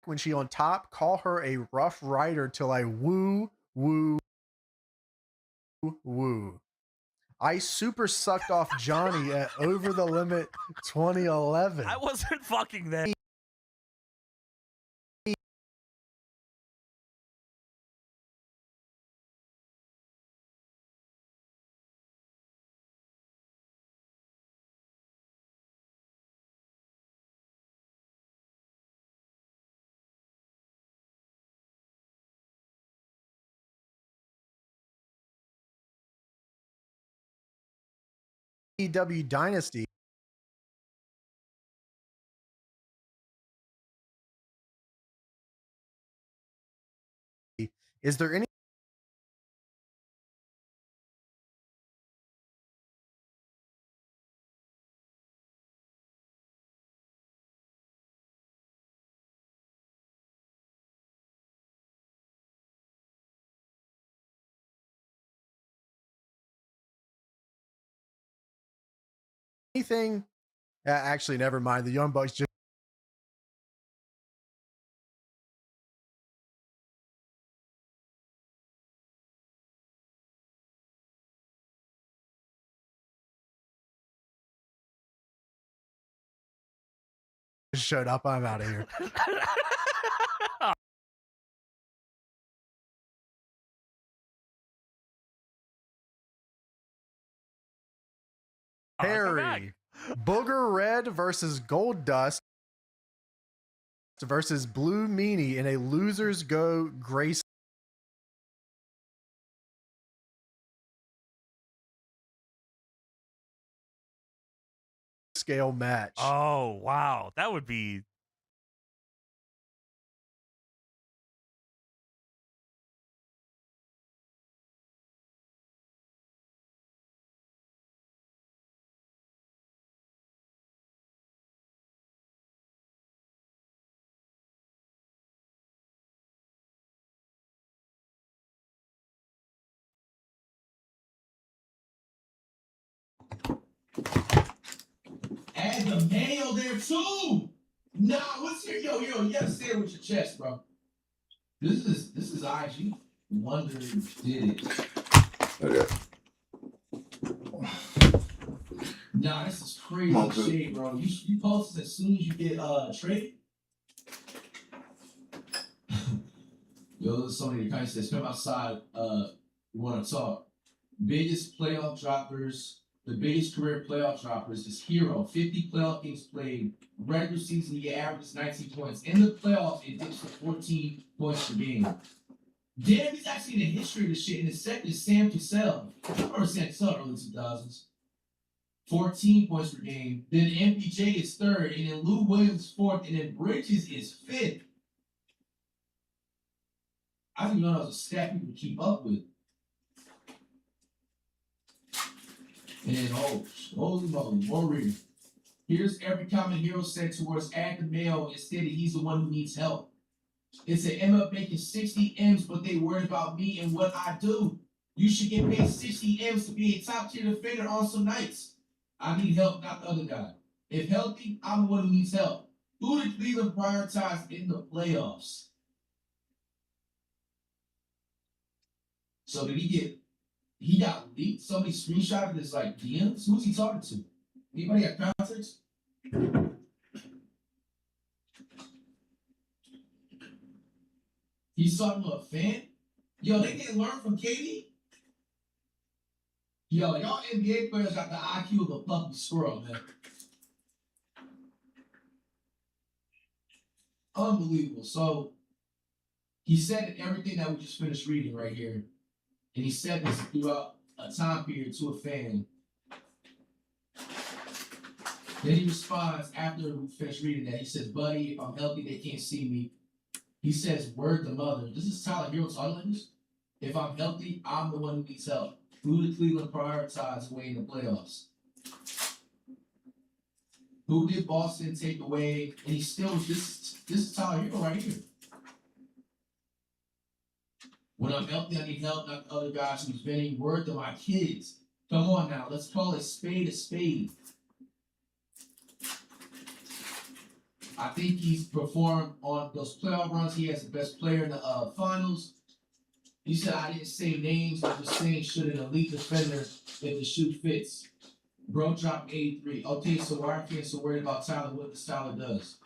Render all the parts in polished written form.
when she on top. Call her a rough rider till I woo, woo, woo. I super sucked off Johnny at Over the Limit 2011. I wasn't fucking there. AEW Dynasty. Is there any anything? Actually, never mind. The Young Bucks just showed up. I'm out of here. Harry, Booger Red versus Gold Dust versus Blue Meanie in a losers go grace scale match. Oh, wow. That would be... Add the mayo there too. Nah, what's your yo? You gotta say it with your chest, bro. This is IG. Wonder did it. Okay. Nah, this is crazy shit, bro. You post this as soon as you get traded. Yo, this is somebody that kind of says, come outside. We want to talk. Biggest playoff droppers. The biggest career playoff droppers is Hero. 50 playoff games played. Regular season, he averages 19 points. In the playoffs, it dips to 14 points per game. Damn, he's actually in the history of this shit. And the second is Sam Cassell. I remember Sam Cassell early 2000s. 14 points per game. Then MPJ is third. And then Lou Williams fourth. And then Bridges is fifth. I didn't even know that was a stat people keep up with. And then, holy moly, more reading. Here's every comment Hero said towards Add the Mail instead that he's the one who needs help. It said, end up making 60 M's, but they worried about me and what I do. You should get paid 60 M's to be a top tier defender on some nights. I need help, not the other guy. If healthy, I'm the one who needs help. Who did Cleveland prioritize in the playoffs? So did he got leaked? Somebody screenshotted his like DMs? Who's he talking to? Anybody got context? He's talking to a fan? Yo, they didn't learn from Katie? Yo, y'all NBA players got the IQ of a puppy squirrel, man. Unbelievable. So he said everything that we just finished reading right here. And he said this throughout a time period to a fan. Then he responds after we finish reading that. He says, buddy, if I'm healthy, they can't see me. He says, word to mother. This is Tyler Hero talking this. If I'm healthy, I'm the one who needs help. Who did Cleveland prioritize away in the playoffs? Who did Boston take away? And he still, this is Tyler Hero right here. When I'm healthy, I need help, not the other guys who's bending. Word to my kids. Come on now, let's call it spade a spade. I think he's performed on those playoff runs. He has the best player in the finals. You said I didn't say names. I'm just saying should an elite defender if the shoe fits. Bro dropped 83. Okay, so why are fans so worried about Tyler, what the Tyler does?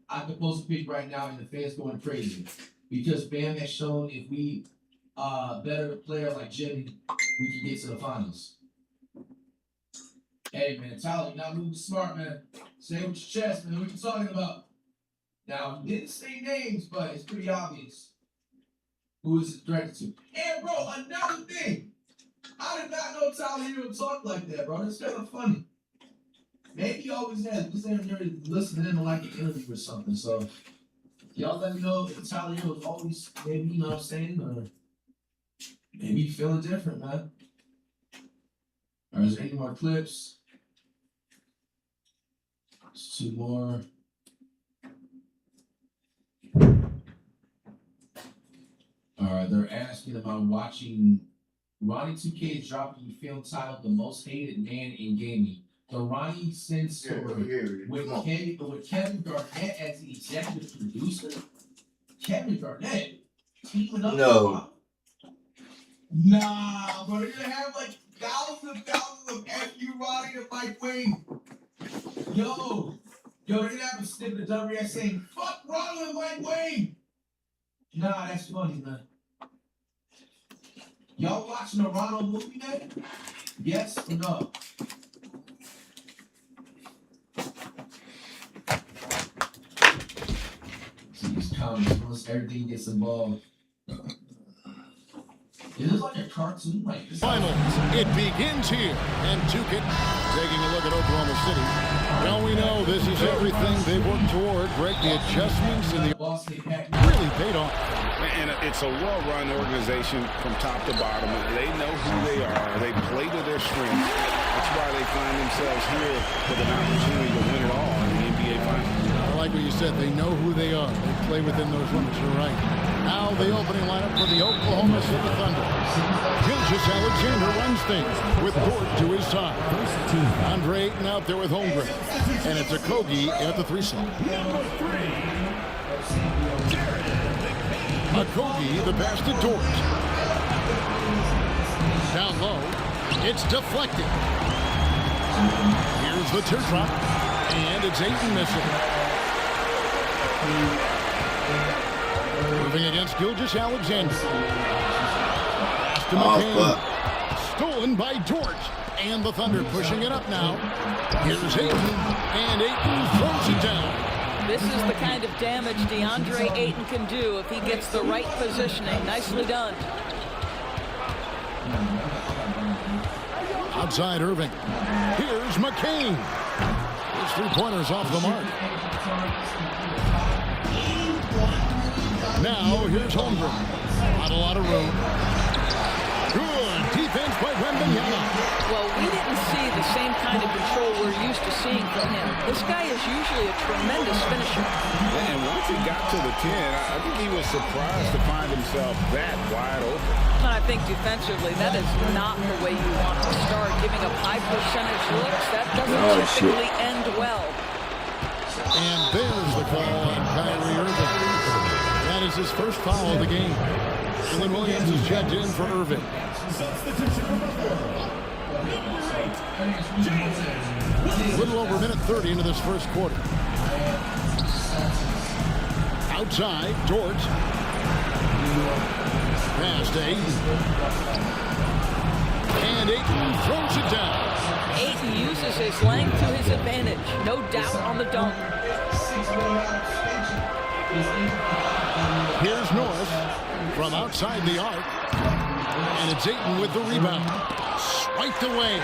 I could post a pic right now and the fans going crazy. Because Bam has shown if we better player like Jimmy, we can get to the finals. Hey man, Tyler, you're not moving smart, man. Say it with your chest, man. What you talking about? Now, he didn't say names, but it's pretty obvious who is directed to. And bro, another thing. I did not know Tyler Hero talk like that, bro. That's kind of funny. Maybe he always has. Just listen to him like an interview or something. So y'all let me know if Tyler Hero is always maybe, you know what I'm saying, or maybe feeling different, man. Or is there any more clips? There's 2 more. All right, they're asking about watching Ronnie 2K is dropping the film titled "The Most Hated Man in Gaming." The Ronnie Sin story with Kevin Garnett as the executive producer. Kevin Garnett teaming up. No. Nah, bro, they're gonna have like thousands of FU Ronnie and Mike Wayne. Yo, they're gonna have a snippet of WS saying "fuck Ronnie and Mike Wayne." Nah, that's funny, man. Y'all watching the Ronald movie, man? Yes or no? See these comments, once everything gets involved. It looks like a cartoon, like this. Finals, it begins here, and Kickin taking a look at Oklahoma City. Now we know this is everything they've worked toward. Greg, the adjustments in the really paid off. And it's a well-run organization from top to bottom. They know who they are. They play to their strengths. That's why they find themselves here with an opportunity to win it all in the NBA Finals. I like what you said. They know who they are. They play within those limits. You're right. Now the opening lineup for the Oklahoma City Thunder. Gilgeous Alexander runs things with Dort to his side. Andre Ayton out there with Holmgren. And it's a Kogi at the 3 slot. Kogi, the pass to Dort. Down low, it's deflected. Here's the teardrop, and it's Ayton missing. Moving against Gilgeous Alexander. Pass to McCain. Stolen by Dort. And the Thunder pushing it up now. Here's Ayton, and Ayton throws it down. This is the kind of damage DeAndre Ayton can do if he gets the right positioning. Nicely done. Outside Irving. Here's McCain. His 3-pointers off the mark. Now here's Holmgren. Not a lot of room. Good defense by Wembanyama. Well, we didn't see the same kind of control we're used to seeing from him. This guy is usually a tremendous finisher. And once he got to the 10, I think he was surprised to find himself that wide open. And I think defensively, that is not the way you want to start. Giving up high percentage looks, that doesn't typically end well. And there's the call on Kyrie Irving. That is his first foul of the game. Dylan Williams is checked in for Irving. A little over a minute 30 into this first quarter. Outside, Dort. Pass to Ayton. And Ayton throws it down. Ayton uses his length to his advantage. No doubt on the dunk. Here's North from outside the arc. And it's Ayton with the rebound. Swiped away.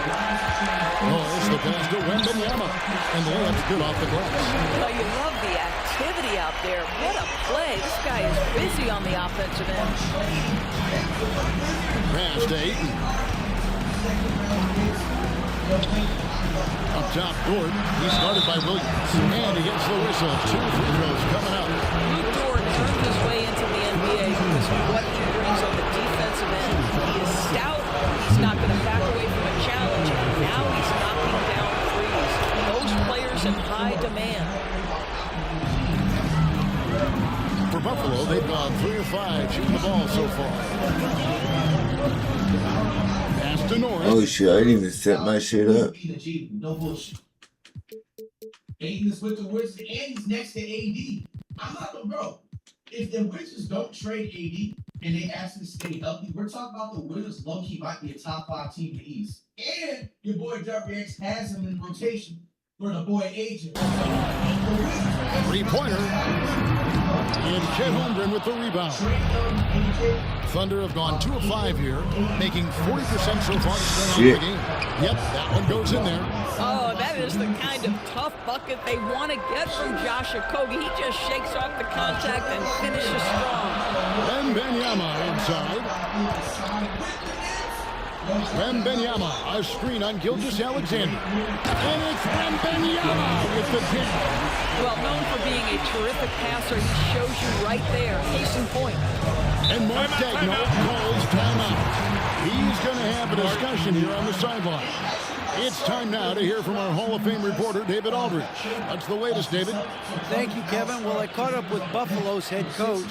North the pass to Wembanyama. And the layup's good off the glass. Well, you love the activity out there. What a play. This guy is busy on the offensive end. Pass to Ayton. Up top, Dort. He's guarded by Williams. And he gets the whistle. 2 free throws coming up. Dort earned his way into the NBA because of what he brings on the defensive end. He is stout. He's not going to back away from a challenge. Now he's knocking down threes. Those players in high demand. Buffalo, they've gone 3 of 5 shooting the ball so far. Pass to Norris. Oh shit, I didn't even set my shit up. No bullshit. Aiden is with the Wizards and he's next to AD. I'm not the bro. If the Wizards don't trade AD and they ask him to stay healthy, we're talking about the Wizards low-key might be a top 5 team in the East. And your boy WX has him in rotation for the boy agent. Three-pointer. And Chet Holmgren with the rebound. Thunder have gone 2 of 5 here, making 40% so far to start the game. Yep, that one goes in there. Oh, that is the kind of tough bucket they want to get from Josh Okogie. He just shakes off the contact and finishes strong. Wembanyama inside. Wembanyama, a screen on Gilgeous-Alexander. And it's Wembanyama with the kick. Well, known for being a terrific passer, he shows you right there. Case in point. And Mark Daigneault calls timeout. He's going to have a discussion here on the sideline. It's time now to hear from our Hall of Fame reporter, David Aldridge. What's the latest, David? Thank you, Kevin. Well, I caught up with Buffalo's head coach,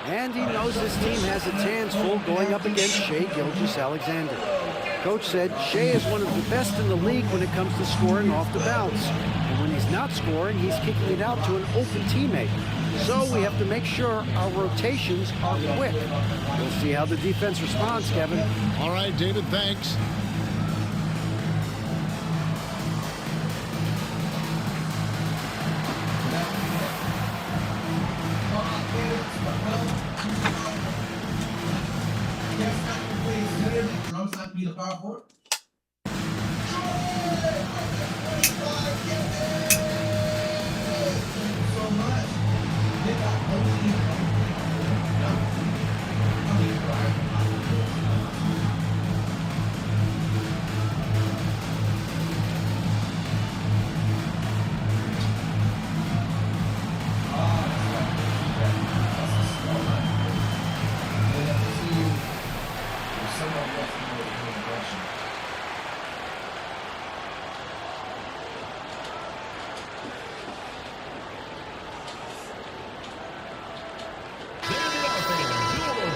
and he knows this team has its hands full going up against Shai Gilgeous-Alexander. Coach said Shai is one of the best in the league when it comes to scoring off the bounce. And when he's not scoring, he's kicking it out to an open teammate. So we have to make sure our rotations are quick. We'll see how the defense responds, Kevin. All right, David, thanks. Drums not be the power forward.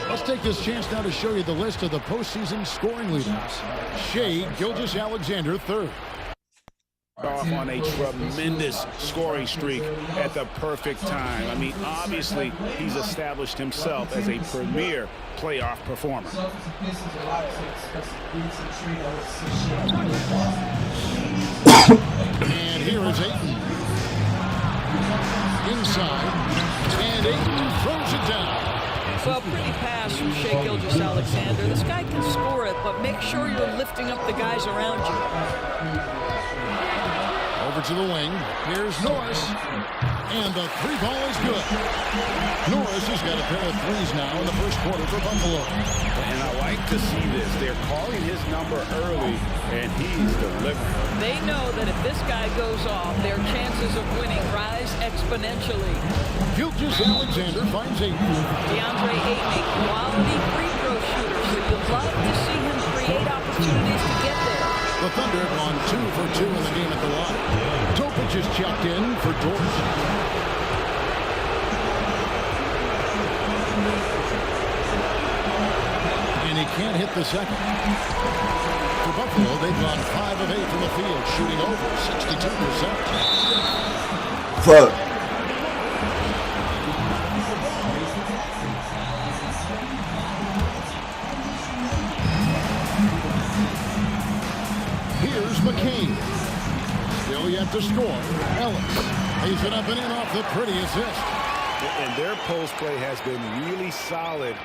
Let's take this chance now to show you the list of the postseason scoring leaders. Shai Gilgeous-Alexander, 3rd. Off on a tremendous scoring streak at the perfect time. I mean, obviously, he's established himself as a premier playoff performer. And here is Ayton. Inside. And Ayton throws it down. Well, pretty pass from Shai Gilgeous-Alexander. This guy can score it, but make sure you're lifting up the guys around you. Over to the wing. Here's Norris. And the 3-ball is good. Norris has got a pair of threes now in the first quarter for Buffalo. And I like to see this. They're calling his number early, and he's delivering. They know that if this guy goes off, their chances of winning rise exponentially. Gilgeous-Alexander finds Ayton. DeAndre Ayton, a quality free throw shooter, so you'd love to see him create opportunities to get there. The Thunder have gone 2 for 2 in the game at the line. Topic is checked in for Dort. And he can't hit the second. For Buffalo, they've gone 5 of 8 from the field, shooting over 62%. Fuck. Here's McCain. Still yet to score. Ellis lays it up and in off the pretty assist. And their post play has been really solid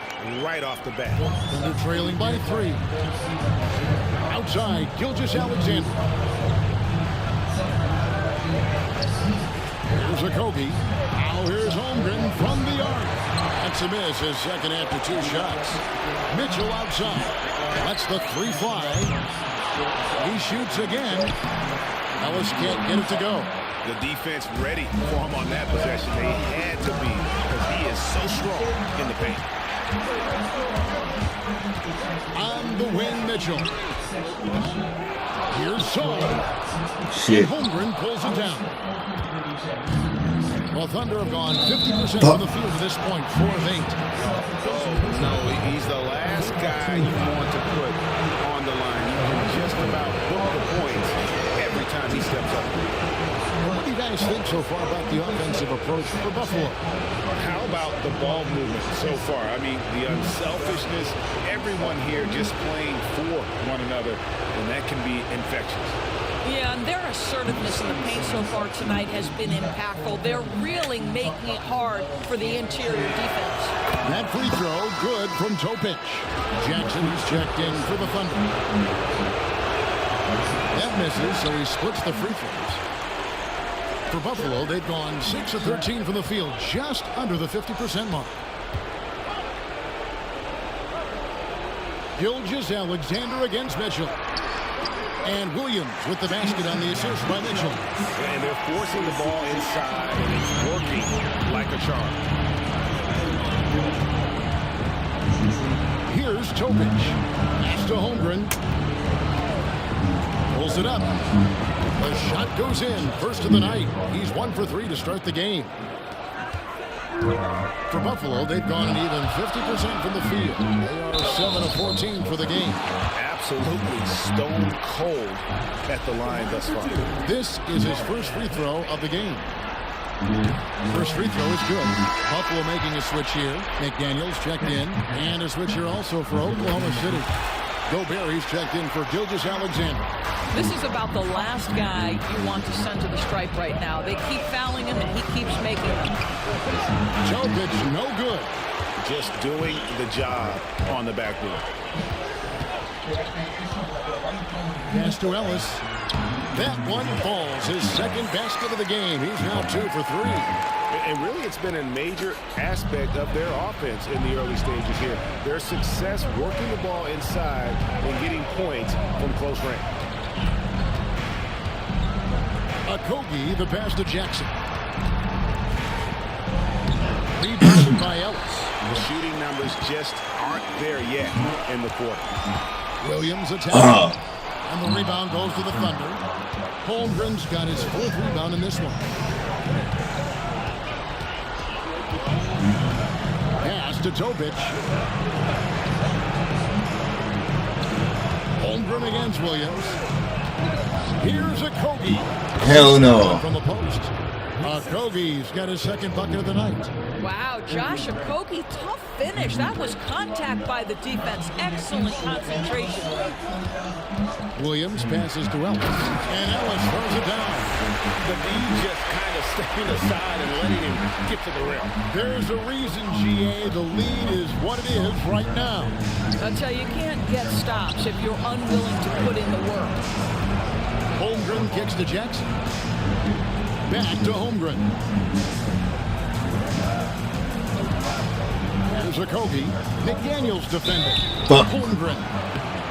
right off the bat. Thunder trailing by 3. Outside, Gilgeous-Alexander. Here's Okogie. Now here's Holmgren from the arc. That's a miss, his second after 2 shots. Mitchell outside. That's the 3 fly. He shoots again. Ellis can't get it to go. The defense ready for him on that possession. They had to be, because he is so strong in the paint. On the wing, Mitchell. Here's Saul. Shit. Holmgren pulls it down. Well, Thunder have gone 50% from the field to this point, 4 of 8. No, he's the last guy you want to put on the line. You can just about book the points every time he steps up. What do you guys think so far about the offensive approach for Buffalo? How about the ball movement so far? I mean, the unselfishness, everyone here just playing for one another, and that can be infectious. Yeah, and their assertiveness in the paint so far tonight has been impactful. They're really making it hard for the interior defense. That free throw, good from Topic. Jackson is checked in for the Thunder. That misses, so he splits the free throws. For Buffalo, they've gone 6 of 13 from the field, just under the 50% mark. Gilgeous-Alexander against Mitchell. And Williams with the basket on the assist by Mitchell. And they're forcing the ball inside, and it's working like a charm. Here's Topic. Pass to Holmgren. Pulls it up. The shot goes in. First of the night. He's 1 for 3 to start the game. For Buffalo, they've gone an even 50% from the field. They are 7 of 14 for the game. Absolutely stone cold at the line thus far. This is his first free throw of the game. First free throw is good. Buffalo making a switch here. McDaniels checked in. And a switch here also for Oklahoma City. Gobert, he's checked in for Gilgeous-Alexander. This is about the last guy you want to send to the stripe right now. They keep fouling him, and he keeps making them. Topic, no good. Just doing the job on the backboard. Pass to Ellis. That one falls. His second basket of the game. He's now 2 for 3. And really, it's been a major aspect of their offense in the early stages here. Their success working the ball inside and getting points from close range. Okogie, the pass to Jackson. Rebounded by Ellis. The shooting numbers just aren't there yet in the quarter. Williams attacking. And the rebound goes to the Thunder. Holmgren's got his 4th rebound in this one. Pass to Topic. Holmgren against Williams. Here's Okogie. Hell no. From the post. Okogie's got his 2nd bucket of the night. Wow, Josh Okogie, tough finish. That was contact by the defense. Excellent concentration. Williams passes to Ellis. And Ellis throws it down. The D just kind of stepping aside and letting him get to the rim. There's a reason, GA. The lead is what it is right now. I'll tell you, you can't get stops if you're unwilling to put in the work. Holmgren kicks to Jackson. Back to Holmgren. There's Okogie. McDaniels defending. Holmgren.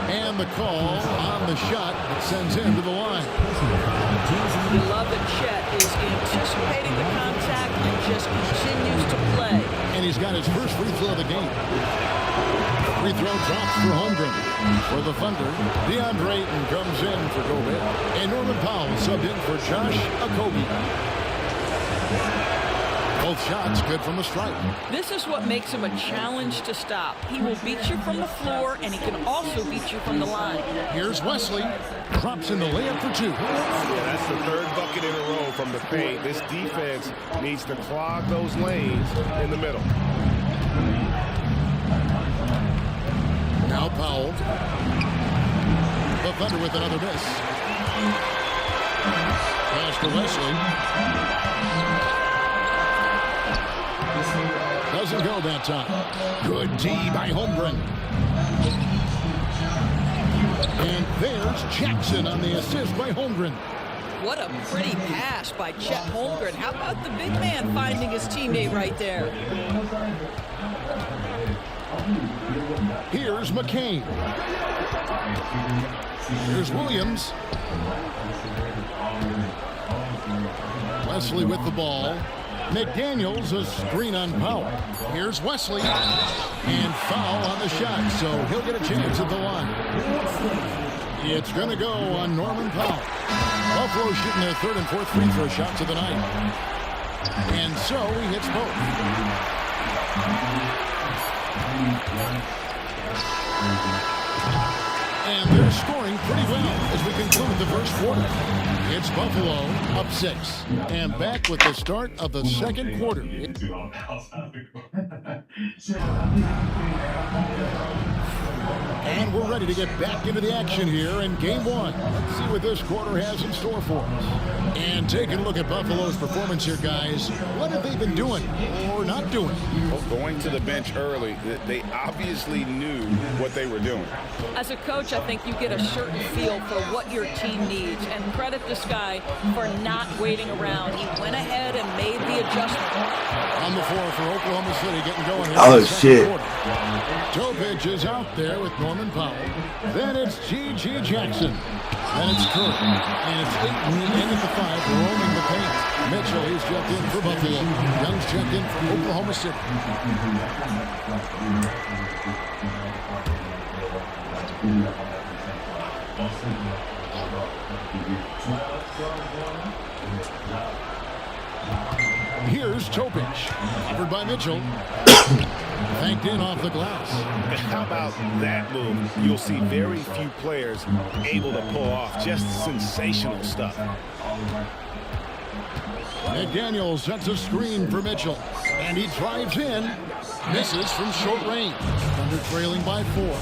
And the call on the shot that sends him to the line. You love that Chet is anticipating the contact and just continues to play. And he's got his first free throw of the game. Free throw drops for Holmgren. For the Thunder, DeAndre Ayton comes in for Gobert. And Norman Powell subbed in for Josh Okogie. Both shots good from the stripe. This is what makes him a challenge to stop. He will beat you from the floor, and he can also beat you from the line. Here's Wesley. Drops in the layup for 2. Yeah, that's the 3rd bucket in a row from the paint. This defense needs to clog those lanes in the middle. Now Powell. The Thunder with another miss. Pass to Wesley. Doesn't go that time. Good D by Holmgren. And there's Jackson on the assist by Holmgren. What a pretty pass by Chet Holmgren. How about the big man finding his teammate right there? Here's McCain. Here's Williams. Wesley with the ball. McDaniels a screen on Powell. Here's Wesley. And foul on the shot, so he'll get a chance at the line. It's going to go on Norman Powell. Buffalo shooting their 3rd and 4th free throw shots of the night. And so he hits both. And they're scoring pretty well as we conclude the first quarter. It's Buffalo up 6. And back with the start of the second quarter. And we're ready to get back into the action here in game 1. Let's see what this quarter has in store for us. And taking a look at Buffalo's performance here, guys. What have they been doing or not doing? Well, going to the bench early, they obviously knew what they were doing. As a coach, I think you get a certain feel for what your team needs. And credit this guy for not waiting around. He went ahead and made the adjustment. On the floor for Oklahoma City getting going here. Oh, shit. Topich is out there with Norman Powell. Then it's G.G. Jackson. Then it's Curry. And it's Ayton in at the 5, roaming the paint. Mitchell, he's checked in for Buffalo. Young's checked in for Oklahoma City. Here's Topich, covered by Mitchell. Banked in off the glass. How about that move? You'll see very few players able to pull off just sensational stuff. McDaniel sets a screen for Mitchell, and he drives in. Misses from short range. Thunder trailing by 4.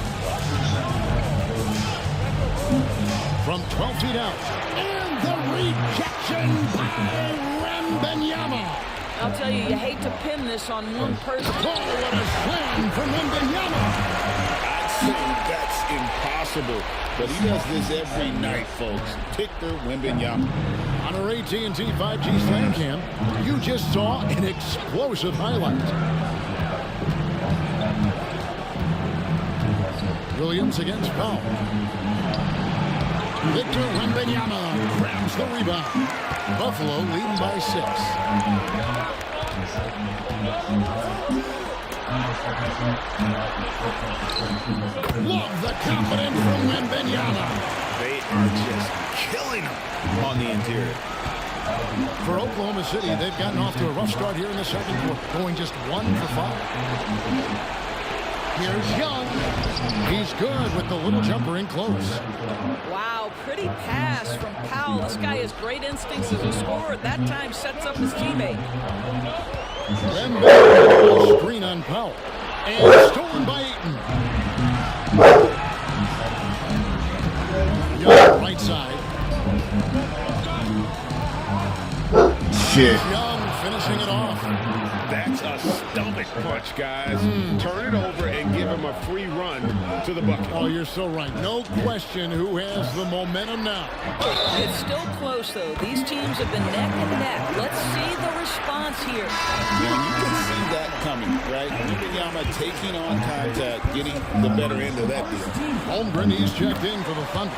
From 12 feet out. And the rejection by Wembanyama. I'll tell you, you hate to pin this on one person. Oh, what a slam from Wembanyama. I'd say that's impossible, but he does this every night, folks. Victor Wembanyama. On our AT&T 5G Slam Cam, you just saw an explosive highlight. Williams against Powell. Victor Wembanyama grabs the rebound. Buffalo leading by 6. Love the confidence from Wembanyama. They are just killing him on the interior. For Oklahoma City, they've gotten off to a rough start here in the second quarter, going just 1 for 5. Here's Young. He's good with the little jumper in close. Wow, pretty pass from Powell. This guy has great instincts as a scorer. At that time, sets up his teammate. Wembanyama, screen on Powell. And stolen by Ayton. Young, right side. Shit. Young finishing it off. That's a stomach punch, guys. Turn it over and give him a free run to the bucket. Oh, you're so right. No question who has the momentum now. It's still close, though. These teams have been neck and neck. Let's see the response here. Now, you can see that coming, right? Wembanyama taking on contact, getting the better end of that deal. Holmgren, he's checked in for the Thunder.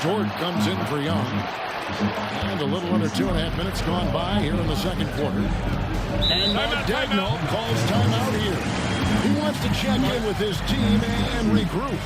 Jordan comes in for Young. And a little under 2.5 minutes gone by here in the second quarter. And McDaniel calls timeout here. He wants to check in with his team and regroup.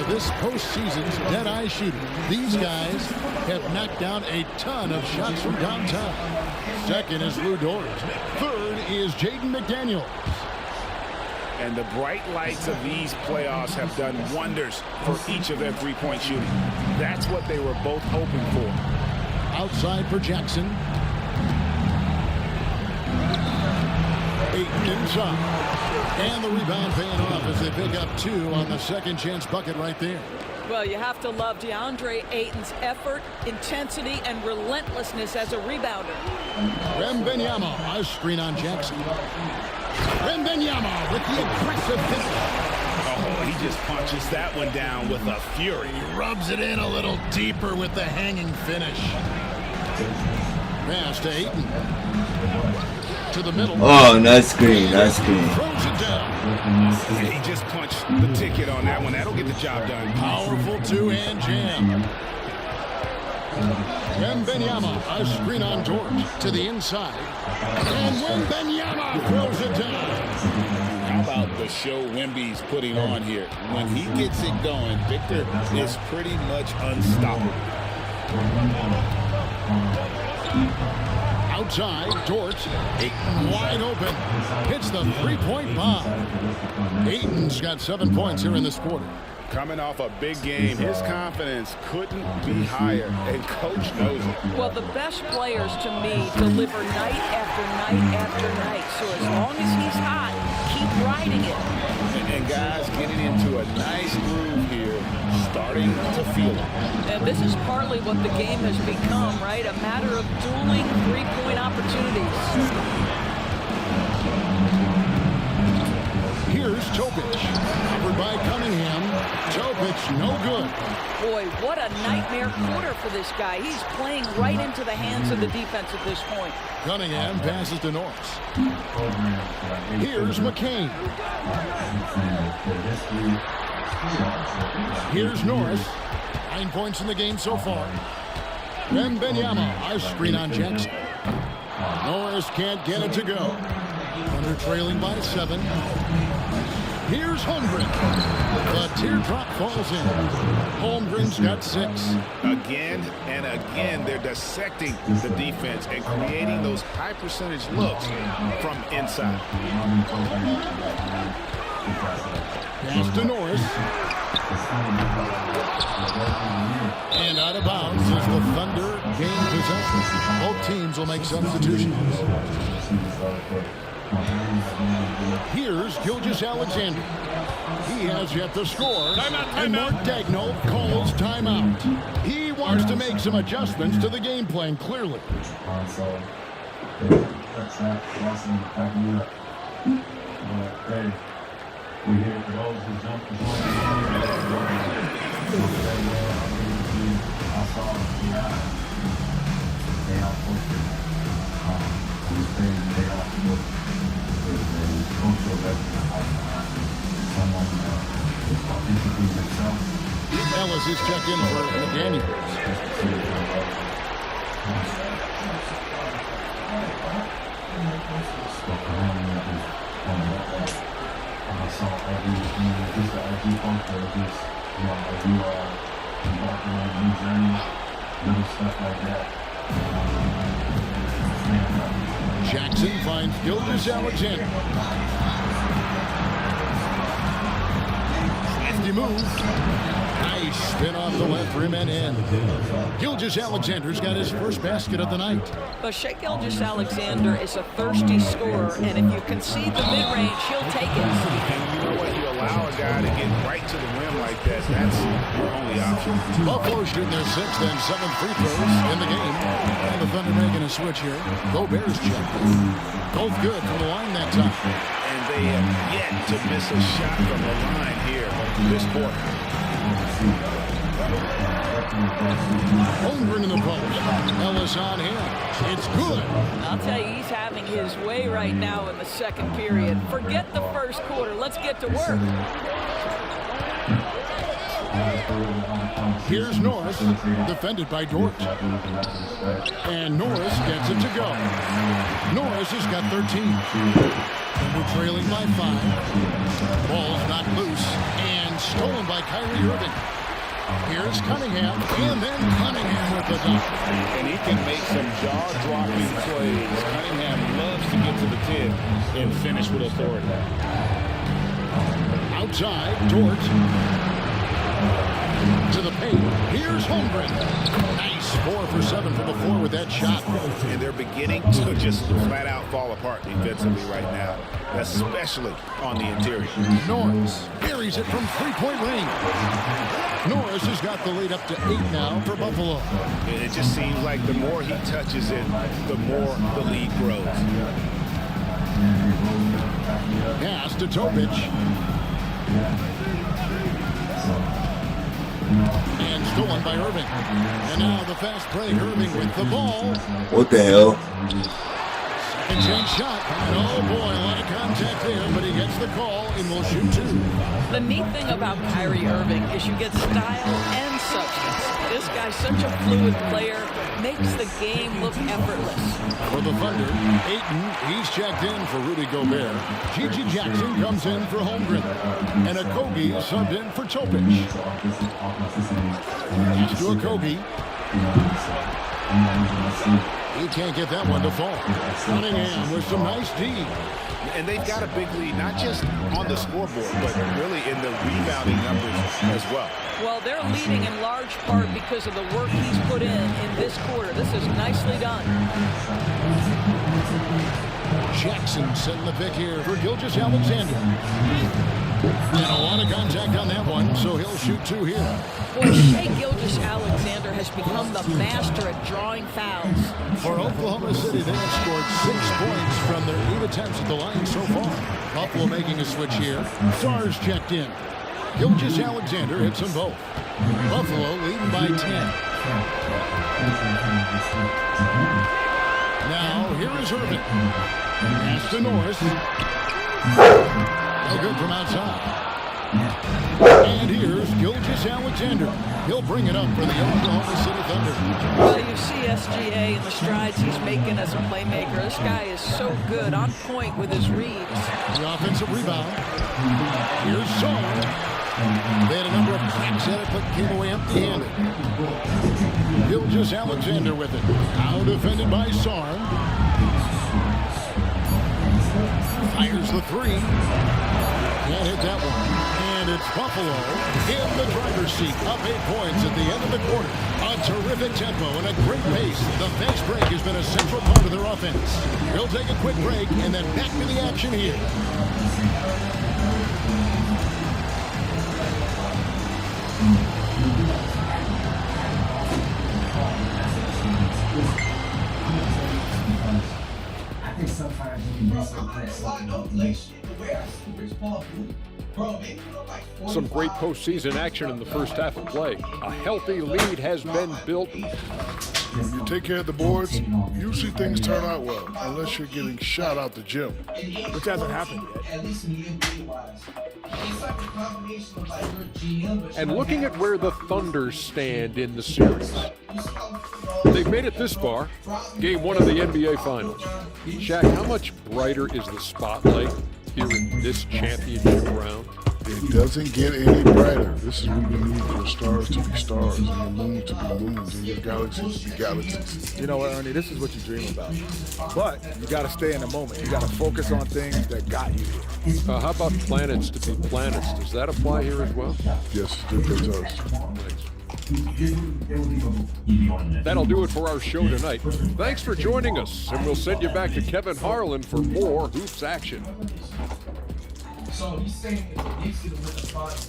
This postseason's dead-eye shooter. These guys have knocked down a ton of shots from downtown. Second is Lou Dort. Third is Jaden McDaniels. And the bright lights of these playoffs have done wonders for each of their three-point shooting. That's what they were both hoping for. Outside for Jackson. Ayton inside. And the rebound paying off as they pick up 2 on the second chance bucket right there. Well, you have to love DeAndre Ayton's effort, intensity, and relentlessness as a rebounder. Wembanyama, a screen on Jackson. Wembanyama with the aggressive finish. Oh, he just punches that one down with a fury. He rubs it in a little deeper with the hanging finish. Pass to Ayton. To the middle. Oh, nice screen, nice screen. Throws it down. He just punched the ticket on that one. That'll get the job done. Powerful two-hand jam. Wembenyama, a screen on Dort to the inside. And Wembenyama throws it down. How about the show Wemby's putting on here? When he gets it going, Victor is pretty much unstoppable. Outside, Dort, Ayton wide open, hits the three-point bomb. Ayton's got 7 points here in this quarter. Coming off a big game, his confidence couldn't be higher, and Coach knows it. Well, the best players to me deliver night after night after night. So as long as he's hot, keep riding it. And guys getting into a nice groove here, starting to feel it. And this is partly what the game has become, right? A matter of dueling three-point opportunities. Here's Topic, covered by Cunningham. Topic, no good. Boy, what a nightmare quarter for this guy. He's playing right into the hands of the defense at this point. Cunningham passes to Norris. Here's McCain. Here's Norris. 9 points in the game so far. Wembenyama, a screen on Jackson. Norris can't get it to go. Thunder trailing by 7. Here's Holmgren. The teardrop falls in. Holmgren's got 6. Again and again, they're dissecting the defense and creating those high percentage looks from inside. Pass to Norris. And out of bounds as the Thunder gain possession. Both teams will make substitutions. Here's Gilgeous-Alexander. He has yet to score. And Mark Daigneault calls timeout. He wants to make some adjustments to the game plan, clearly. Ellis is checked in for McDaniels. Jackson finds Gilgeous-Alexander. Lefty move. Nice spin off the left rim and in. Gilgeous-Alexander's got his first basket of the night. But Shai Gilgeous-Alexander is a thirsty scorer, and if you concede the mid-range, he'll take it. And you know what? You allow a guy to get right to the rim like that. That's your only option. Buffalo shooting their 6th and 7th free throws in the game. And the Thunder making a switch here. Gobert's check. Both good from the line that time. And they have yet to miss a shot from the line here this quarter. Holmgren in the post. Ellis on him. It's good. I'll tell you, he's having his way right now in the second period. Forget the first quarter. Let's get to work. Here's Norris, defended by Dort. And Norris gets it to go. Norris has got 13. We're trailing by 5. Ball's not loose and stolen by Kyrie Irving. Here's Cunningham, and then Cunningham with the dunk. And he can make some jaw-dropping plays. Cunningham loves to get to the 10 and finish with authority. Outside, Dort. To the paint. Here's Holmgren. Nice 4 for 7 from the floor with that shot. And they're beginning to just flat-out fall apart defensively right now, especially on the interior. Norris buries it from three-point range. Norris has got the lead up to 8 now for Buffalo. And it just seems like the more he touches it, the more the lead grows. Pass to Topic. And stolen by Irving. And now the fast break. Irving with the ball. What the hell? Second chance shot. And oh boy, a lot of contact there, but he gets the call and will shoot 2. The neat thing about Kyrie Irving is you get style and substance. This guy's such a fluid player, makes the game look effortless. For the Thunder, Ayton, he's checked in for Rudy Gobert. Gigi Jackson comes in for Holmgren. And Okogie subbed in for Topic. Pass to Okogie. He can't get that one to fall. Cunningham with some nice D. And they've got a big lead, not just on the scoreboard, but really in the rebounding numbers as well. Well, they're leading in large part because of the work he's put in this quarter. This is nicely done. Jackson setting the pick here for Gilgeous-Alexander. And a lot of contact on that one, so he'll shoot 2 here. Boy, Shai Gilgeous-Alexander has become the master at drawing fouls. For Oklahoma City, they have scored 6 points from their 8 attempts at the line so far. Buffalo making a switch here. Stars checked in. Gilgeous-Alexander hits them both. Buffalo leading by 10. Now, here is Irving. Pass to Norris. No good from outside. And here's Gilgeous-Alexander. He'll bring it up for the Oklahoma City Thunder. Well, you see SGA and the strides he's making as a playmaker. This guy is so good, on point with his reads. The offensive rebound. Here's Saul. They had a number of cracks at it, but came away empty-handed. Gilgeous-Alexander with it. Now defended by Sarn. Fires the 3. Can't hit that one. And it's Buffalo in the driver's seat. Up 8 points at the end of the quarter. A terrific tempo and a great pace. The fast break has been a central part of their offense. We'll take a quick break and then back to the action here. Some great postseason action in the first half of play. A healthy lead has been built. When you take care of the boards, usually things turn out well, unless you're getting shot out the gym, which hasn't happened yet. And looking at where the Thunder stand in the series, they've made it this far, game 1 of the NBA Finals. Shaq, how much brighter is the spotlight here in this championship round? It doesn't get any brighter. This is what we need for stars to be stars, and your moon to be moons, and your galaxies to be galaxies. You know what, Ernie, this is what you dream about. But you got to stay in the moment. You got to focus on things that got you here. How about planets to be planets? Does that apply here as well? Yes, it does. That'll do it for our show tonight. Thanks for joining us, and we'll send you back to Kevin Harlan for more Hoops action. So he's saying that the Knicks gonna win the finals.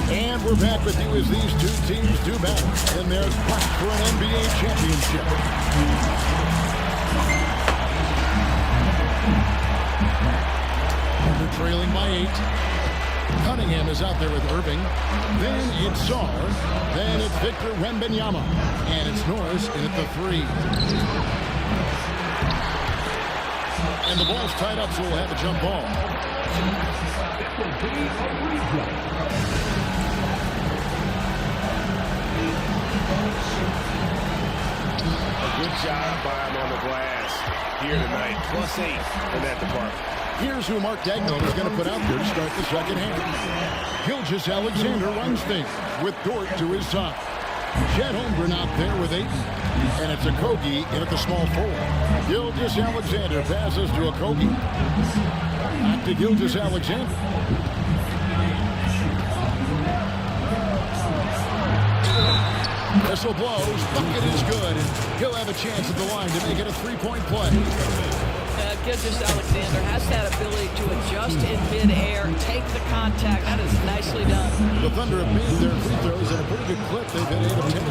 And we're back with you as these 2 teams do battle in their quest for an NBA championship. They're trailing by 8. Cunningham is out there with Irving. Then it's Sarr. Then it's Victor Wembanyama. And it's Norris in at the 3. And the ball's tied up, so we'll have a jump ball. A good job by him on the glass here tonight. +8 in that department. Here's who Mark Dagnall is going to put out there to start the second half. Gilgeous-Alexander runs things with Dort to his side. Chet Holmgren out there with Ayton. And it's Okogie in at the small forward. Gilgeous-Alexander passes to Okogie. Back to Gilgeous-Alexander. Whistle blows. Bucket is good. He'll have a chance at the line to make it a 3-point play. Gilgeous-Alexander has that ability to adjust in midair, take the contact. That is nicely done. The Thunder have made their free throws at a pretty good clip. They've been 8 of 10.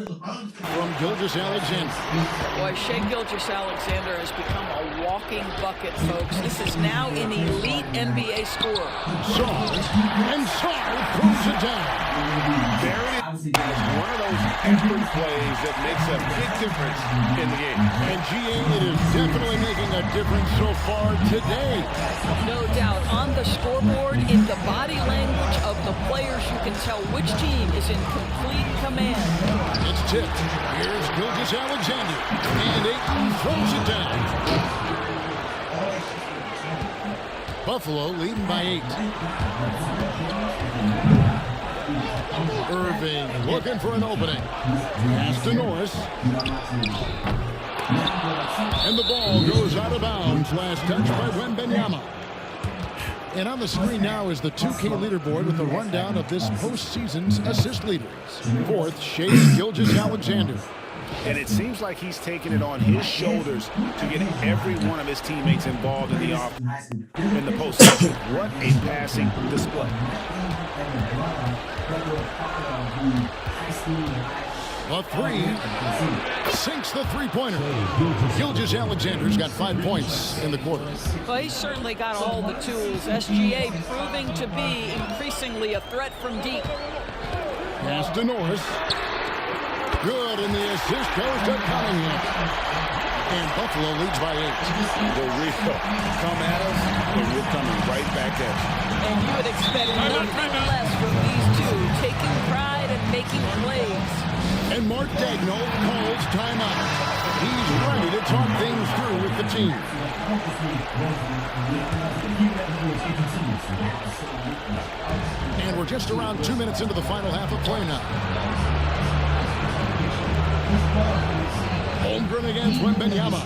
from Gilgeous Alexander. Boy, Shea Gilgeous-Alexander has become a walking bucket, folks. This is now an elite NBA scorer. Sarr, and Sarr throws it down. There it is. One of those effort plays that makes a big difference in the game. And GA, it is definitely making a difference so far today. No doubt. On the scoreboard, in the body language of the players, you can tell which team is in complete command. It's tipped. Here's Gilgeous-Alexander. And Ayton throws it down. Buffalo leading by 8. Irving looking for an opening. Pass to Norris. And the ball goes out of bounds. Last touch by Wembanyama. And on the screen now is the 2K leaderboard with a rundown of this postseason's assist leaders. 4th, Shea Gilgeous-Alexander. And it seems like he's taking it on his shoulders to get every one of his teammates involved in the offense in the postseason. What a passing display. A 3 sinks the three-pointer. Gilgeous-Alexander's got 5 points in the quarter. Well, he's certainly got all the tools. SGA proving to be increasingly a threat from deep. Pass to Norris. Good, and the assist goes to Cunningham. And Buffalo leads by 8. The real come at us, and we're coming right back at you. And you would expect nothing less from these two, taking pride and making plays. And Mark Daigneault calls timeout. He's ready to talk things through with the team. And we're just around 2 minutes into the final half of play now. Holmgren against Wembanyama.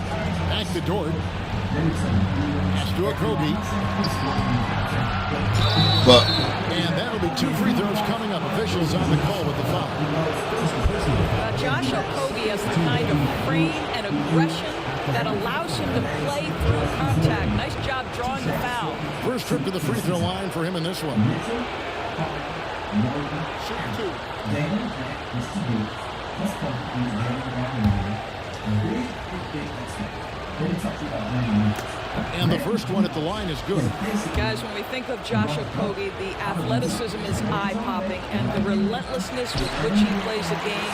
Back to Dort. Pass to Okogie. And that'll be 2 free throws coming up. Officials on the call with the foul. Josh Okogie has the kind of frame and aggression that allows him to play through contact. Nice job drawing the foul. First trip to the free throw line for him in this one. Shoot 2. And the first one at the line is good. Guys, when we think of Josh Okogie, the athleticism is eye-popping, and the relentlessness with which he plays the game,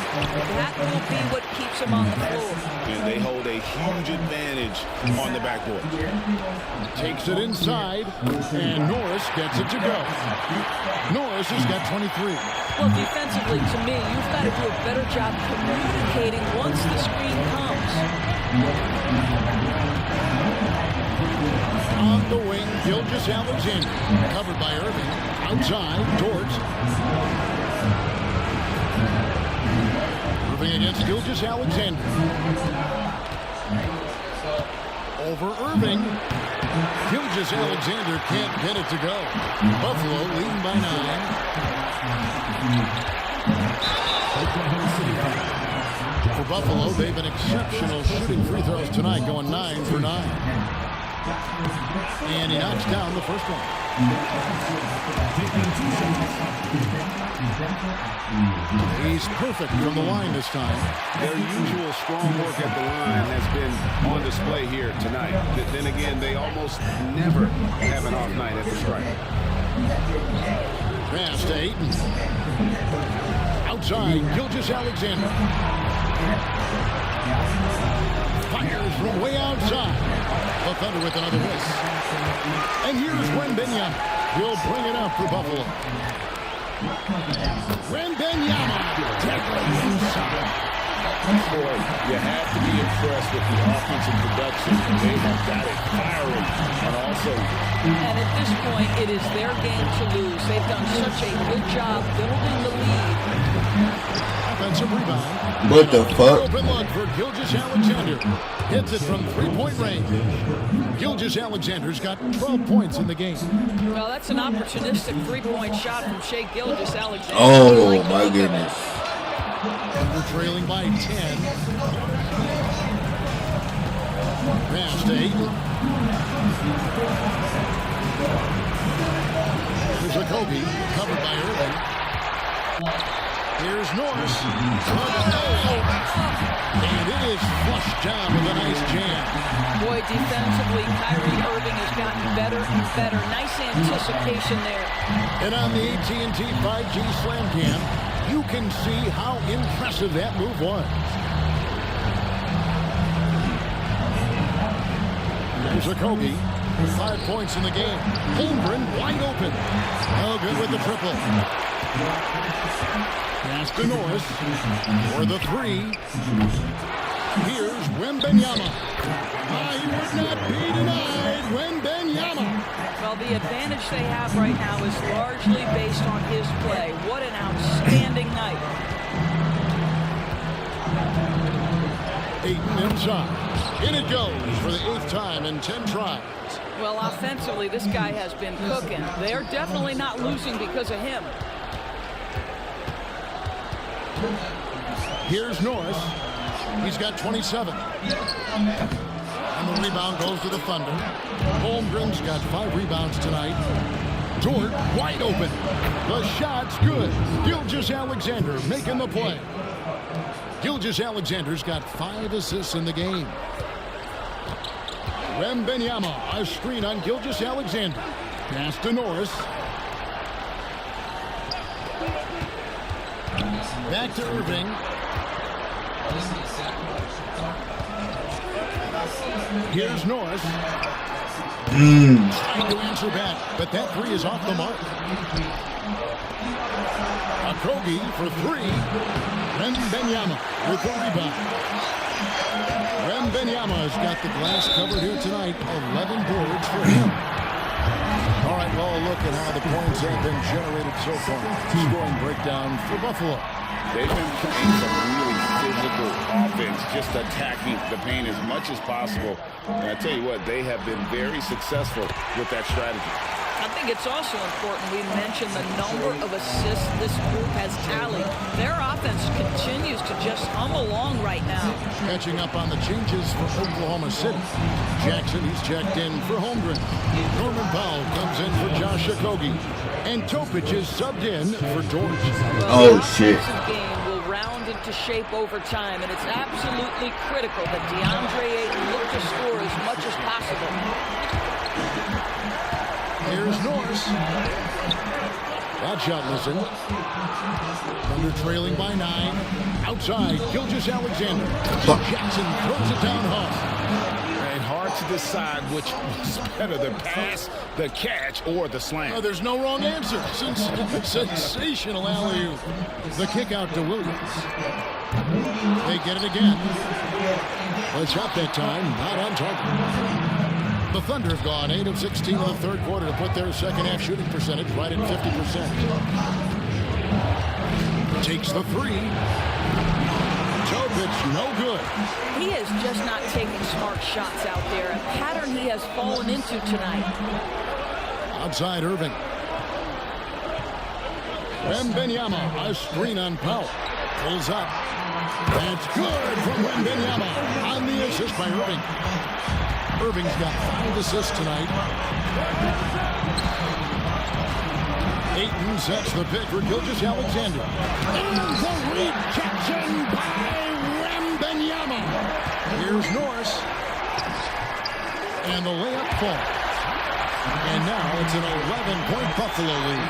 that will be what keeps him on the floor. And they hold a huge advantage on the backboard. Takes it inside, and Norris gets it to go. Norris has got 23. Well, defensively, to me, you've got to do a better job communicating once the screen comes. On the wing, Gilgeous-Alexander. Covered by Irving. Outside, Dort. Irving against Gilgeous-Alexander. Over Irving. Gilgeous-Alexander can't get it to go. Buffalo leading by 9. For Buffalo, they've been exceptional shooting free throws tonight, going 9 for 9. And he knocks down the first one. He's perfect from the line this time. Their usual strong work at the line has been on display here tonight. Then again, they almost never have an off night at the stripe. Pass to Ayton. Outside, Gilgeous-Alexander. Fires from way outside. The Thunder with another miss. And here's Wembanyama. He'll bring it up for Buffalo. Wembanyama. Tackling inside. Boy, you have to be impressed with the offensive production. They have got it firing. And also, and at this point, it is their game to lose. They've done such a good job building the lead. Offensive rebound. What the fuck? Open look for Gilgeous-Alexander. Hits it from three-point range. Gilgeous-Alexander's got 12 points in the game. Well, that's an opportunistic three-point shot from Shea Gilgeous-Alexander. Oh, my goodness. And we're trailing by 10. Pass to Ayton. There's Okogie, covered by Irving. Here's Norris. And it is flushed down with a nice jam. Boy, defensively, Kyrie Irving has gotten better and better. Nice anticipation there. And on the AT&T 5G Slam Cam, you can see how impressive that move was. Here's Okogie. 5 points in the game. Holmgren wide open. Oh, good with the triple. Pass to Norris for the three. Here's Wembanyama. He would not be denied. Wembanyama. Well, the advantage they have right now is largely based on his play. What an outstanding night. Ayton inside. In it goes for the 8th time in 10 tries. Well, offensively, this guy has been cooking. They're definitely not losing because of him. Here's Norris. He's got 27. And the rebound goes to the Thunder. Holmgren's got 5 rebounds tonight. Dort wide open. The shot's good. Gilgeous-Alexander making the play. Gilgeous-Alexander's got 5 assists in the game. Wembanyama, a screen on Gilgeous-Alexander. Pass to Norris. Back to Irving. Here's Norris. Trying to answer back, but that three is off the mark. Okogie for 3. Wembanyama with the rebound. Wembanyama has got the glass covered here tonight. 11 boards for him. All right, well, look at how the points have been generated so far. Scoring breakdown for Buffalo. They've been playing some really physical offense, just attacking the paint as much as possible. And I tell you what, they have been very successful with that strategy. I think it's also important we mention the number of assists this group has tallied. Their offense continues to just hum along right now. Catching up on the changes for Oklahoma City. Jackson, he's checked in for Holmgren. Norman Powell comes in for Josh Okogie. And Topic is subbed in for George. Oh, shit. The game will round into shape over time, and it's absolutely critical that DeAndre Ayton look to score as much as possible. Here's Norris. That shot missing. Thunder trailing by 9. Outside, Gilgeous-Alexander. Jackson throws it down hard. And hard to decide which was better, the pass, the catch, or the slam. Oh, there's no wrong answer. Sensational alley-oop. The kick out to Williams. They get it again. The shot that time, not on target. The Thunder have gone 8 of 16 in the third quarter to put their second half shooting percentage right at 50%. Takes the 3. Topic, no good. He is just not taking smart shots out there, a pattern he has fallen into tonight. Outside Irving. Wembanyama, a screen on Powell. Pulls up. That's good from Wembanyama on the assist by Irving. Irving's got 5 assists tonight. Ayton sets the pick for Gilgeous-Alexander. And the rejection by Wembanyama. Here's Norris. And the layup falls. And now it's an 11-point Buffalo lead.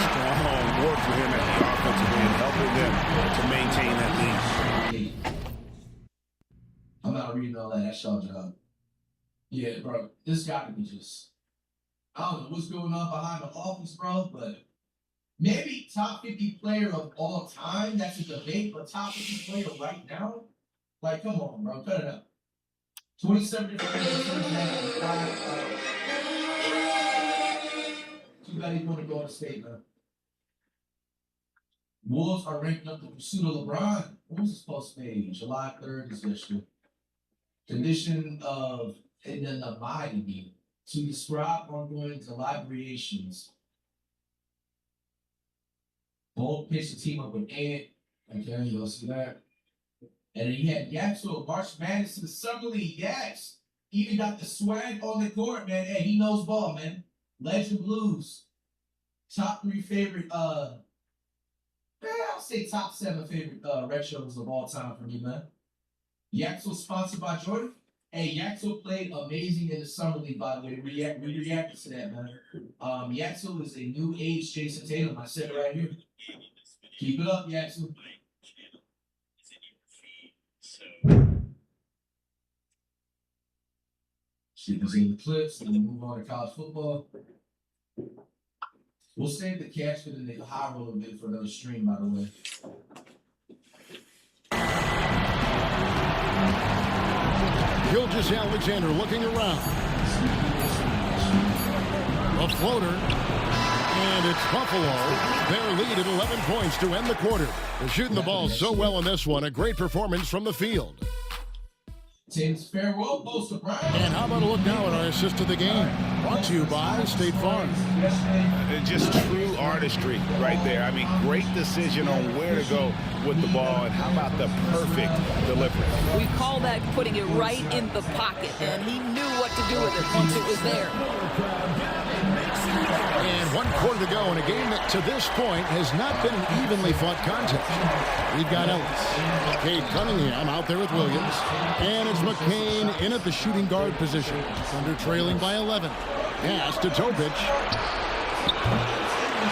Strong work for him at the offensive end, helping them to maintain that lead. I'm not reading all that. That's y'all job. Yeah, bro, this guy could be just, I don't know what's going on behind the office, bro, but maybe top 50 player of all time. That's a debate, but top 50 player right now? Like, come on, bro, cut it up. 27 different players. Too bad he's going to go to state, man. Wolves are ranked up the pursuit of LeBron. What was his post made? July 3rd is yesterday. Condition of inability to describe ongoing collaborations. Bold pitch to team up with Ant. Okay, you'll see that. And then he had Yaps to March Madness to the Summer League. Yaps even got the swag on the court, man. Hey, he knows ball, man. Legend Blues. Top 3 favorite Man, I'll say top 7 favorite retros of all time for me, man. Yaxel sponsored by Jordan. Hey, Yaxel played amazing in the summer league, by the way. We reacted to that, man. Yaxel is a new age Jason Tatum. I said it right here. Keep it up, Yaxel. See if in the clips, and then move on to college football. We'll save the catch for the high roller bit for another stream, by the way. Gilgeous Alexander looking around. A floater. And it's Buffalo. Their lead at 11 points to end the quarter. They're shooting the ball so well in this one. A great performance from the field. Tim's farewell poster, Brian. And how about a look now at our assist of the game? Brought to you by State Farm. Just true artistry right there. I mean, great decision on where to go with the ball, and how about the perfect delivery? We call that putting it right in the pocket, and he knew what to do with it once it was there. And 1 quarter to go in a game that to this point has not been an evenly fought contest. We've got Ellis, Cade Cunningham out there with Williams, and it's McCain in at the shooting guard position. Thunder trailing by 11. Pass to Topic.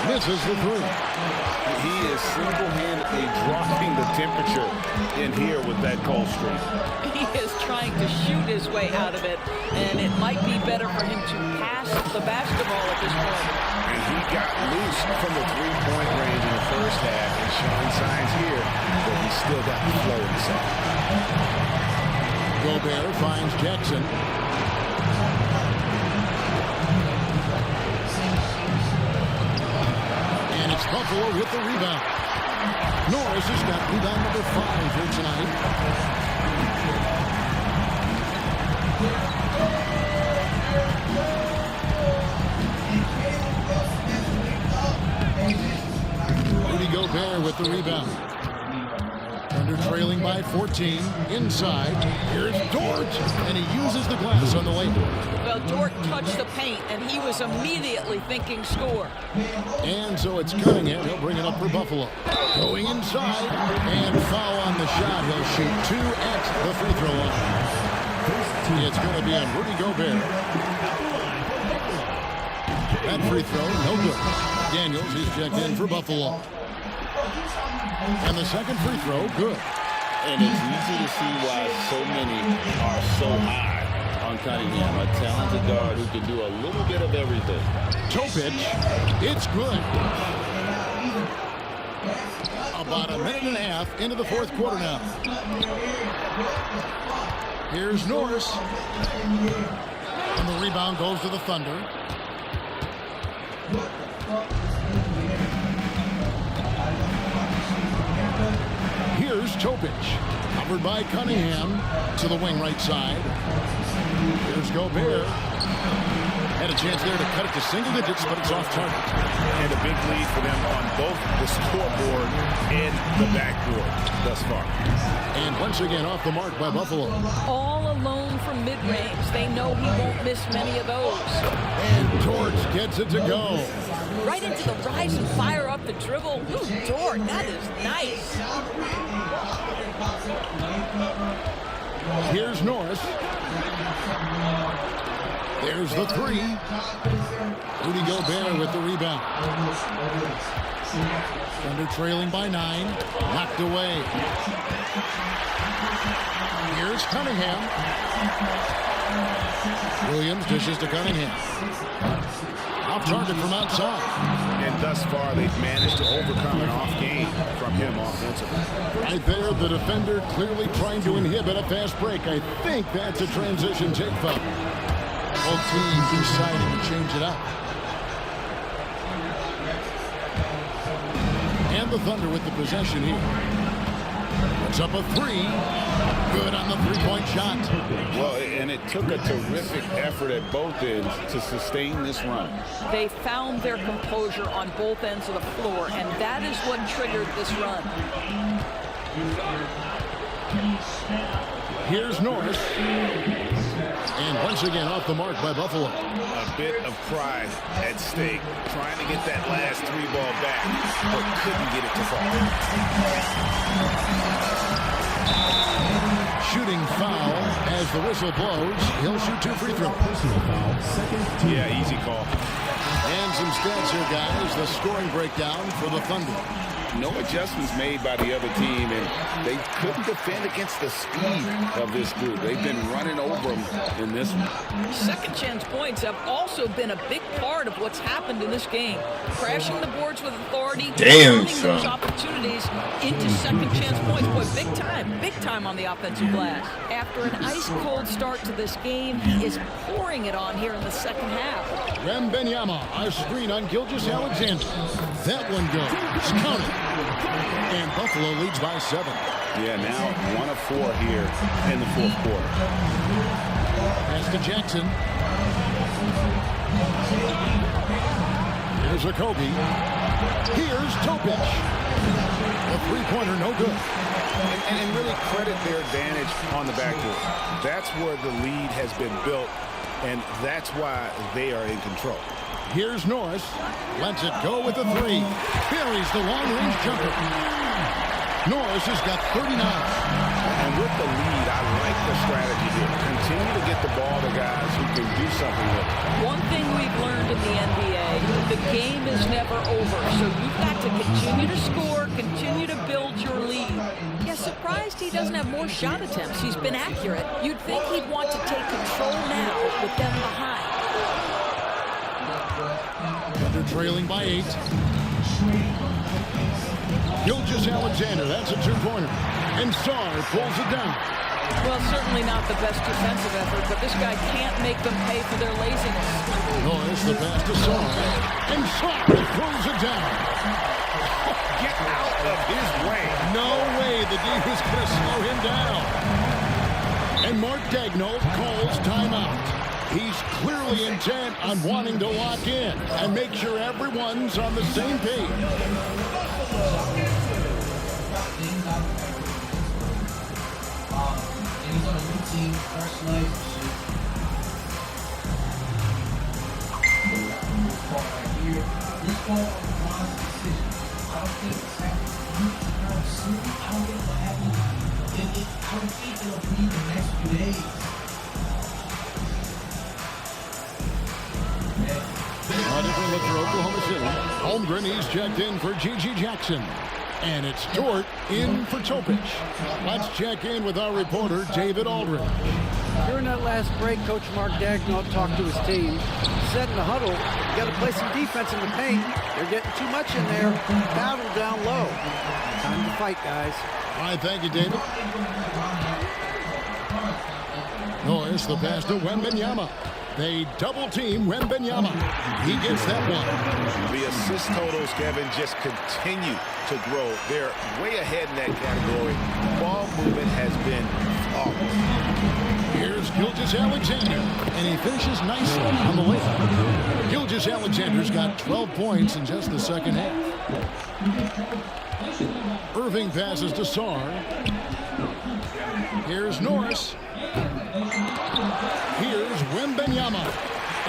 Misses the three. He is single-handedly dropping the temperature in here with that cold streak. He is trying to shoot his way out of it, and it might be better for him to pass the basketball at this point. And he got loose from the three-point range in the first half, and showing signs here that he's still got the flow in the second. Gobert finds Jackson. And it's Buffalo with the rebound. Norris has got rebound number 5 here tonight. Rudy Gobert with the rebound. Thunder trailing by 14. Inside. Here's Dort. And he uses the glass on the layup. Well, Dort touched the paint, and he was immediately thinking score. And so it's Cunningham. He'll bring it up for Buffalo. Going inside. And foul on the shot. He'll shoot 2 at the free throw line. It's going to be on Rudy Gobert. That free throw, no good. Daniels is checked in for Buffalo. And the second free throw, good. And it's easy to see why so many are so high on Cunningham. A talented guard who can do a little bit of everything. Topic, it's good. About a minute and a half into the fourth quarter now. Here's Norris. And the rebound goes to the Thunder. Here's Topic, covered by Cunningham to the wing right side. Here's Gobert. Had a chance there to cut it to single digits, but it's off target. And a big lead for them on both the scoreboard and the backboard thus far. And once again off the mark by Buffalo. All alone from mid-range. They know he won't miss many of those. And Dort gets it to go. Right into the rise and fire up the dribble. Ooh, Dort, that is nice. Here's Norris. There's the three. Rudy Gobert with the rebound. Thunder trailing by 9. Knocked away. Here's Cunningham. Williams dishes to Cunningham. Off target from outside. And thus far, they've managed to overcome an off game from him offensively. Right there, the defender clearly trying to inhibit a fast break. I think that's a transition take foul. Both teams deciding to change it up. And the Thunder with the possession here. It's up a 3. Good on the three-point shot. Well, and it took a terrific effort at both ends to sustain this run. They found their composure on both ends of the floor, and that is what triggered this run. Here's Norris. And once again off the mark by Buffalo. A bit of pride at stake, trying to get that last 3-ball back, but couldn't get it to fall. Shooting foul as the whistle blows. He'll shoot 2 free throws. Yeah, easy call. And some stats here, guys. The scoring breakdown for the Thunder. No adjustments made by the other team, and they couldn't defend against the speed of this group. They've been running over them in this one. Second chance points have also been a big part of what's happened in this game. Crashing the boards with authority, turning those opportunities into second chance points. Boy, big time on the offensive glass. After an ice-cold start to this game, he is pouring it on here in the second half. Wembanyama, a screen on Gilgeous-Alexander. That one goes. Counted. And Buffalo leads by 7. Yeah, now 1 of 4 here in the fourth quarter. Pass to Jackson. Here's Okogie. Here's Topic. The three-pointer, no good. And really credit their advantage on the backboard. That's where the lead has been built, and that's why they are in control. Here's Norris. Lets it go with the 3. Buries the long-range jumper. Norris has got 39. And with the lead, I like the strategy here. Continue to get the ball to guys who can do something with it. One thing we've learned in the NBA, the game is never over. So you've got to continue to score, continue to build your lead. Yeah, surprised he doesn't have more shot attempts. He's been accurate. You'd think he'd want to take control now with them behind. Thunder trailing by 8. Gilgeous-Alexander, that's a 2-pointer. And Sarr pulls it down. Well, certainly not the best defensive effort, but this guy can't make them pay for their laziness. Norris, the pass to Sarr. And Sarr throws it down. Get out of his way. No way the D was going to slow him down. And Mark Daigneault calls timeout. He's clearly intent on wanting to lock in and make sure everyone's on the same page. He's on a new team, first night. This ball was a decision. I don't think it's happening anytime soon. I don't think it'll happen. I don't think it'll be the next few days. A different look for Oklahoma City. Holmgren, he's checked in for Gigi Jackson. And it's Dort in for Topic. Let's check in with our reporter, David Aldridge. During that last break, Coach Mark Daigneault talked to his team. He said in the huddle, you got to play some defense in the paint. They're getting too much in there. Battle down low. Time to fight, guys. All right, thank you, David. Norris, the pass to Wembanyama. They double-team Wembanyama. He gets that one. The assist totals, Kevin, just continue to grow. They're way ahead in that category. Ball movement has been flawless. Here's Gilgeous-Alexander, and he finishes nicely on the layup. Gilgeous-Alexander's got 12 points in just the second half. Irving passes to Sarr. Here's Norris. Here's Wembanyama.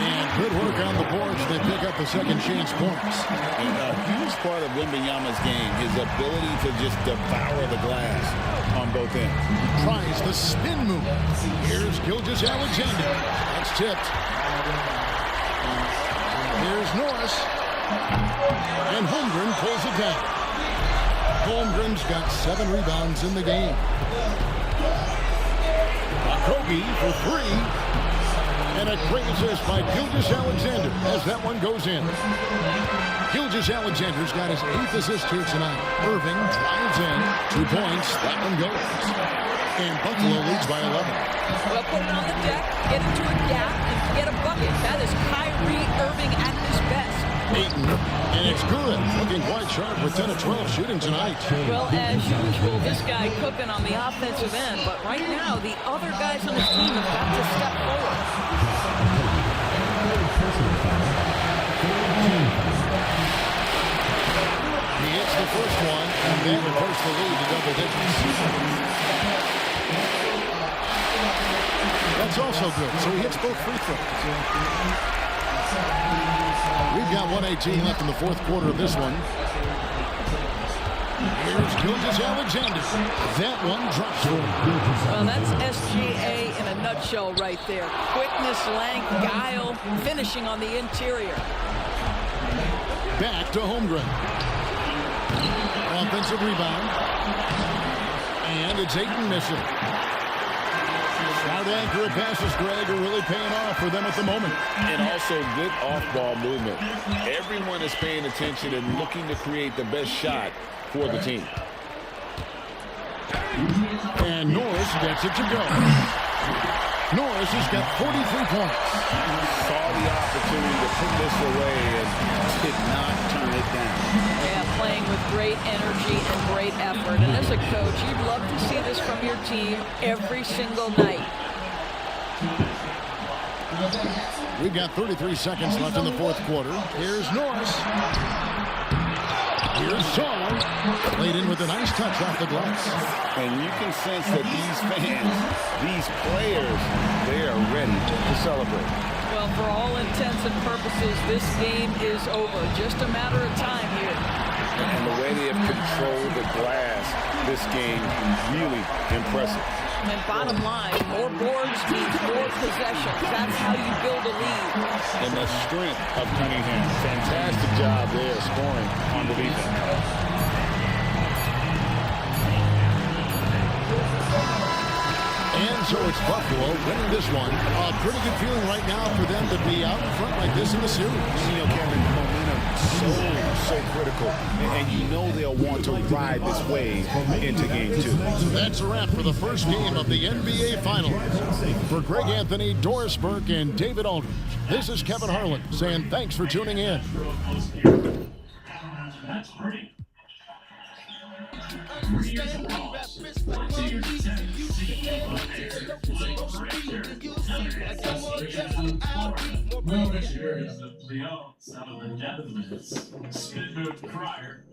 And good work on the boards. They pick up the second chance points. And a huge part of Wembanyama's game, his ability to just devour the glass on both ends. Tries the spin move. Here's Gilgeous-Alexander. That's tipped. Here's Norris. And Holmgren pulls it down. Holmgren's got 7 rebounds in the game. Okogie for 3. And a great assist by Gilgeous-Alexander as that one goes in. Gilgeous-Alexander's got his 8th assist here tonight. Irving drives in. 2 points. That one goes. And Buffalo leads by 11. Well, put it on the deck, get into a gap, and get a bucket. That is Kyrie Irving at his best. Ayton, and it's good. Looking quite sharp with 10 of 12 shooting tonight. Well, as usual, this guy cooking on the offensive end. But right now, the other guys on his team have got to step forward. He hits the first one, and they reverse the lead to double digits. It's also good, so he hits both free throws. We've got 1:18 left in the fourth quarter of this one. Here's Gilgeous-Alexander. That one drops for him. Well, that's SGA in a nutshell right there. Quickness, length, guile, finishing on the interior. Back to Holmgren. Offensive rebound. And it's Ayton missing. Smart accurate passes, Greg, are really paying off for them at the moment. And also good off-ball movement. Everyone is paying attention and looking to create the best shot for the team. And Norris gets it to go. Norris has got 43 points. Saw the opportunity to put this away and did not turn it down. Yeah, playing with great energy and great effort. And as a coach, you'd love to see this from your team every single night. We've got 33 seconds left in the fourth quarter. Here's Norris. Here's Shaw. Played in with a nice touch off the glass. And you can sense that these fans, these players, they are ready to celebrate. Well, for all intents and purposes, this game is over. Just a matter of time here. And the way they have controlled the glass, this game, really impressive. And bottom line, more boards means more possessions. That's how you build a lead. And the strength of Cunningham. Fantastic job there scoring on the defense. And so it's Buffalo winning this one. A pretty good feeling right now for them to be out in front like this in the series. You know, Kevin, momentum so critical. And you know they'll want to ride this wave into game 2. That's a wrap for the first game of the NBA Finals. For Greg Anthony, Doris Burke, and David Aldridge, this is Kevin Harlan saying thanks for tuning in. That's pretty. Leon, out of the Netherlands, spin move prior.